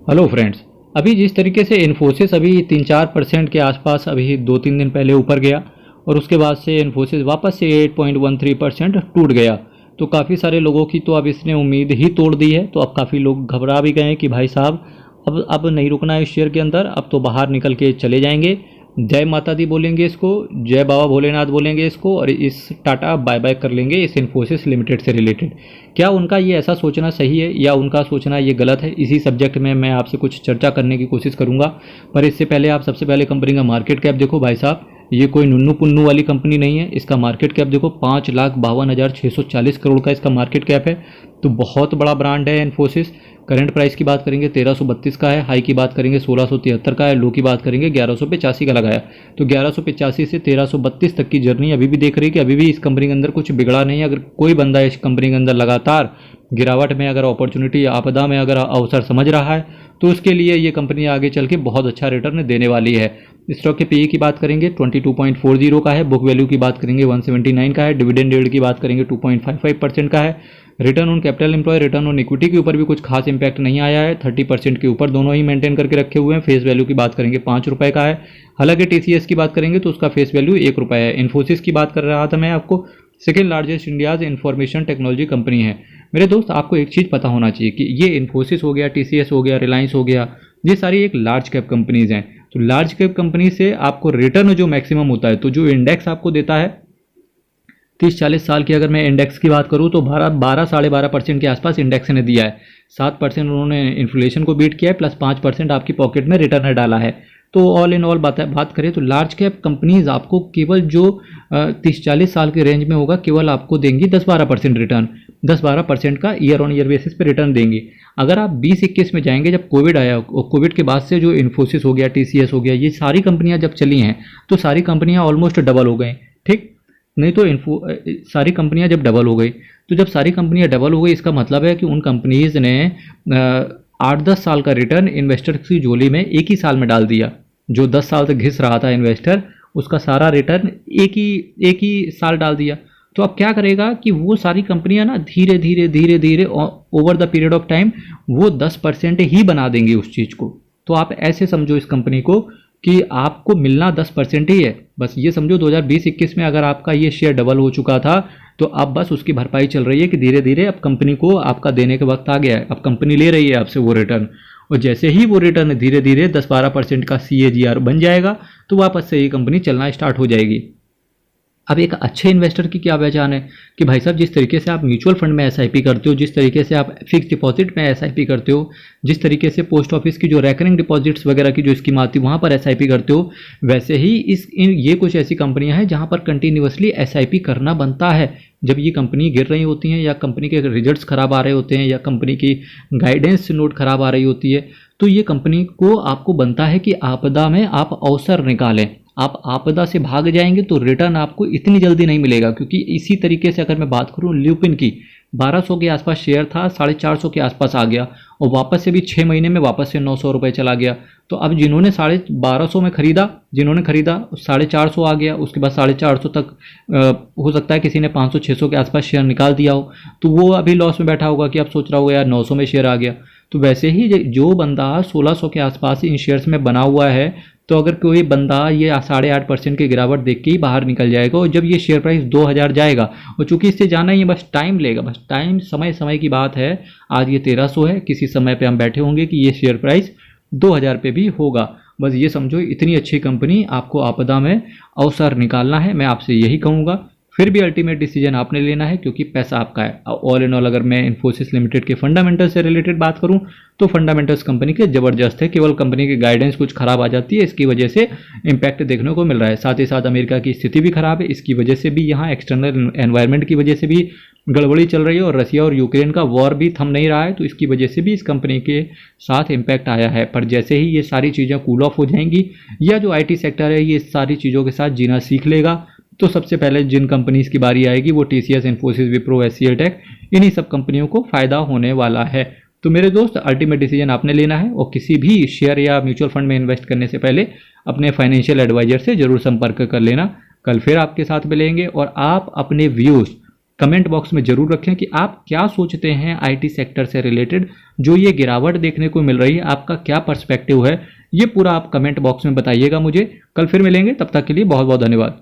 Hello friends. अभी जिस तरीके से इन्फोसिस अभी 3-4% के आसपास अभी 2-3 दिन पहले ऊपर गया और उसके बाद से इन्फोसिस वापस से 8.13% टूट गया, तो काफ़ी सारे लोगों की तो अब इसने उम्मीद ही तोड़ दी है। तो अब काफ़ी लोग घबरा भी गए हैं कि भाई साहब अब नहीं रुकना है इस शेयर के अंदर, अब तो बाहर निकल के चले जाएंगे। जय माता दी बोलेंगे इसको, जय बाबा भोलेनाथ बोलेंगे इसको, और इस टाटा बाय बाय कर लेंगे इस इन्फोसिस लिमिटेड से रिलेटेड। क्या उनका ये ऐसा सोचना सही है या उनका सोचना ये गलत है, इसी सब्जेक्ट में मैं आपसे कुछ चर्चा करने की कोशिश करूंगा। पर इससे पहले आप सबसे पहले कंपनी का मार्केट कैप देखो भाई साहब। ये कोई नुन्नू पुन्नू वाली कंपनी नहीं है। इसका मार्केट कैप देखो 5,52,640 करोड़ का इसका मार्केट कैप है। तो बहुत बड़ा ब्रांड है इन्फोसिस। करंट प्राइस की बात करेंगे 1332 का है, हाई की बात करेंगे 1673 का है, लो की बात करेंगे 1185 का लगाया। तो 1185 से 1332 तक की जर्नी अभी भी देख रही है कि अभी भी इस कंपनी के अंदर कुछ बिगड़ा नहीं है। अगर कोई बंदा इस कंपनी के अंदर लगातार गिरावट में अगर अपॉर्चुनिटी या आपदा में अगर अवसर समझ रहा है तो उसके लिए ये कंपनी आगे चल के बहुत अच्छा रिटर्न देने वाली है। स्टॉक के पीई की बात करेंगे 22.40 का है, बुक वैल्यू की बात करेंगे 179 का है, डिविडेंड यील्ड की बात करेंगे 2.55% का है। Return on capital employ, return on equity के ऊपर भी कुछ खास इंपैक्ट नहीं आया है, 30% के ऊपर दोनों ही मेंटेन करके रखे हुए हैं। फेस वैल्यू की बात करेंगे 5 रुपये का है। हालांकि टीसीएस की बात करेंगे तो उसका फेस वैल्यू 1 रुपये है। इन्फोसिस की बात कर रहा था मैं आपको, second largest India's information technology company है। मेरे दोस्त आपको एक चीज़ पता होना चाहिए कि ये इन्फोसिस हो गया, टीसीएस हो गया, रिलायंस हो गया, ये सारी एक लार्ज कैप कंपनीज हैं। तो लार्ज कैप कंपनी से आपको रिटर्न जो मैक्सिमम होता है, तो जो इंडेक्स आपको देता है 30-40 साल की अगर मैं इंडेक्स की बात करूँ तो 12-12.5% के आसपास इंडेक्स ने दिया है। 7% उन्होंने इन्फ्लेशन को बीट किया है, प्लस 5% आपकी पॉकेट में रिटर्न डाला है। तो ऑल इन ऑल बात करें तो लार्ज कैप कंपनीज आपको केवल जो 30-40 साल के रेंज में होगा केवल आपको देंगी 10-12% रिटर्न, 10-12% का ईयर ऑन ईयर बेसिस पे रिटर्न देंगी। अगर आप 20-21 में जाएंगे जब कोविड आया, और कोविड के बाद से जो इन्फोसिस हो गया, टीसीएस हो गया, ये सारी कंपनियां जब चली हैं तो सारी कंपनियां ऑलमोस्ट डबल हो गई। ठीक नहीं तो सारी कंपनियां जब डबल हो गई, तो जब सारी कंपनियां डबल हो गई इसका मतलब है कि उन कंपनीज ने 8-10 साल का रिटर्न इन्वेस्टर की झोली में एक ही साल में डाल दिया। जो 10 साल तक घिस रहा था इन्वेस्टर, उसका सारा रिटर्न एक ही साल डाल दिया। तो अब क्या करेगा कि वो सारी कंपनियां ना धीरे धीरे धीरे धीरे over the period of time वो 10% ही बना देंगी उस चीज़ को। तो आप ऐसे समझो इस कंपनी को कि आपको मिलना 10% ही है। बस ये समझो 2020-21 में अगर आपका ये शेयर डबल हो चुका था तो अब बस उसकी भरपाई चल रही है कि धीरे धीरे अब कंपनी को आपका देने के वक्त आ गया है। अब कंपनी ले रही है आपसे वो रिटर्न, और जैसे ही वो रिटर्न धीरे धीरे 10-12% का CAGR बन जाएगा तो वापस से ये कंपनी चलना स्टार्ट हो जाएगी। अब एक अच्छे इन्वेस्टर की क्या पहचान है कि भाई साहब जिस तरीके से आप म्यूचुअल फंड में एसआईपी करते हो, जिस तरीके से आप फिक्स डिपॉजिट में एसआईपी करते हो, जिस तरीके से पोस्ट ऑफिस की जो रैकरिंग डिपॉजिट्स वगैरह की जो स्कीम आती है वहाँ पर एसआईपी करते हो, वैसे ही ये कुछ ऐसी कंपनियां हैं जहाँ पर कंटिन्यूसली एसआईपी करना बनता है। जब ये कंपनी गिर रही होती हैं या कंपनी के रिजल्ट्स खराब आ रहे होते हैं या कंपनी की गाइडेंस नोट खराब आ रही होती है, तो ये कंपनी को आपको बनता है कि आपदा में आप अवसर निकालें। आप आपदा से भाग जाएंगे तो रिटर्न आपको इतनी जल्दी नहीं मिलेगा, क्योंकि इसी तरीके से अगर मैं बात करूं ल्यूपिन की, 1200 के आसपास शेयर था, 450 के आसपास आ गया और वापस से भी 6 महीने में वापस से 900 रुपये चला गया। तो अब जिन्होंने 1250 में खरीदा, जिन्होंने खरीदा 450 आ गया, उसके बाद 450 तक हो सकता है किसी ने 500-600 के आसपास शेयर निकाल दिया हो, तो वो अभी लॉस में बैठा होगा कि अब सोच रहा होगा यार 900 में शेयर आ गया। तो वैसे ही जो बंदा 1600 के आसपास इन शेयर्स में बना हुआ है, तो अगर कोई बंदा ये 8.5% की गिरावट देख के ही बाहर निकल जाएगा, और जब ये शेयर प्राइस 2000 जाएगा, और चूंकि इससे जाना ही बस टाइम लेगा, बस टाइम समय की बात है। आज ये 1300 है, किसी समय पे हम बैठे होंगे कि ये शेयर प्राइस 2000 पे भी होगा। बस ये समझो इतनी अच्छी कंपनी, आपको आपदा में अवसर निकालना है, मैं आपसे यही कहूँगा। फिर भी अल्टीमेट डिसीजन आपने लेना है क्योंकि पैसा आपका है। ऑल इन ऑल अगर मैं इन्फोसिस लिमिटेड के फंडामेंटल से रिलेटेड बात करूं तो फंडामेंटल्स कंपनी के ज़बरदस्त है, केवल कंपनी की गाइडेंस कुछ खराब आ जाती है, इसकी वजह से इम्पैक्ट देखने को मिल रहा है। साथ ही साथ अमेरिका की स्थिति भी खराब है, इसकी वजह से भी यहाँ एक्सटर्नल एनवायरनमेंट की वजह से भी गड़बड़ी चल रही है, और रसिया और यूक्रेन का वॉर भी थम नहीं रहा है, तो इसकी वजह से भी इस कंपनी के साथ इम्पैक्ट आया है। पर जैसे ही ये सारी चीज़ें कूल ऑफ हो जाएंगी या जो IT सेक्टर है ये सारी चीज़ों के साथ जीना सीख लेगा, तो सबसे पहले जिन कंपनीज की बारी आएगी वो TCS, Infosys, Wipro, HCL tech, इन्हीं सब कंपनियों को फ़ायदा होने वाला है। तो मेरे दोस्त अल्टीमेट डिसीजन आपने लेना है, और किसी भी शेयर या म्यूचुअल फंड में इन्वेस्ट करने से पहले अपने फाइनेंशियल एडवाइजर से जरूर संपर्क कर लेना। कल फिर आपके साथ मिलेंगे और आप अपने व्यूज़ कमेंट बॉक्स में जरूर रखें कि आप क्या सोचते हैं आईटी सेक्टर से रिलेटेड। जो ये गिरावट देखने को मिल रही है, आपका क्या पर्सपेक्टिव है, ये पूरा आप कमेंट बॉक्स में बताइएगा मुझे। कल फिर मिलेंगे, तब तक के लिए बहुत बहुत धन्यवाद।